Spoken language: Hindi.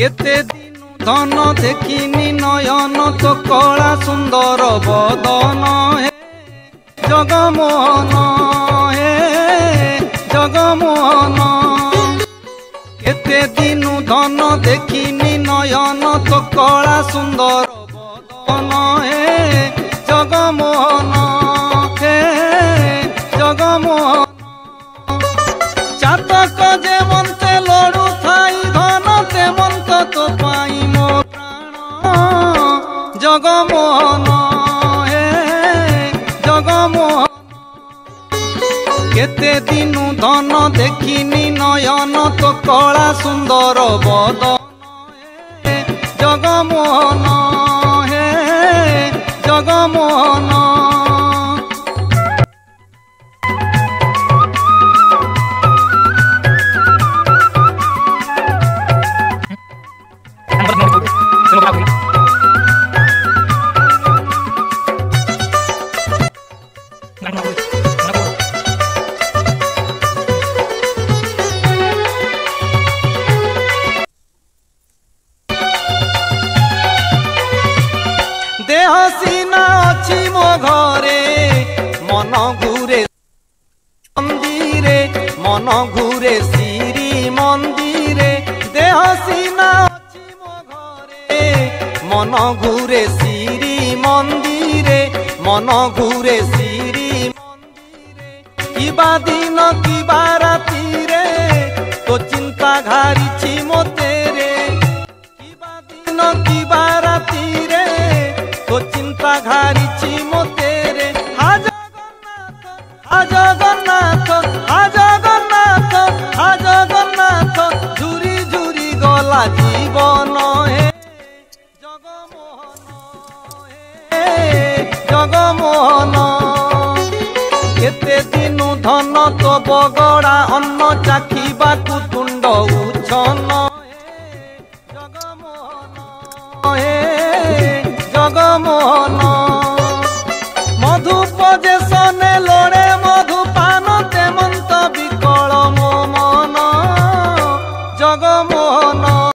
केते दिनु धन देखिनी नयन तो कला सुंदर बदन हे जगमोहन हे जगमोहन। केते दिनु धन देखिनी नयन तो कला सुंदर बदन हे जगमोहन हे जगमोहन। चातक जेमंते लड़ू थाई धन तेमंत तो पाई मो प्राण जगमोहन हे जगमोहन। केते दिनु धन देखिनी नयन तो कला सुंदर बदन हे जगमोहन हे जगमोहन। देह सीना अच्छी मो घरे मन घूरे मंदिरे मन घूरे श्री मंदिरे। देह सीना अच्छी मो घरे मन घूरे श्री मंदिरे मन घूरे श्री मंदिरे। किबा दिन किबा राती रे तो चिंता घारिछि मोते रे। किबा दिन किबा राती रे तो चिंता घारिछि मोते रे। हा जगन्नाथ हा जगन्नाथ हा जगन्नाथ हा जगन्नाथ झुरी झुरी गला जीवन हे जगमोहन हे जगमोहन। केते दिनु धन तो बगड़ा अन्न चाखिबाकु तुंड उछन जगमोहन हे जगमोहन। मधुप जेसने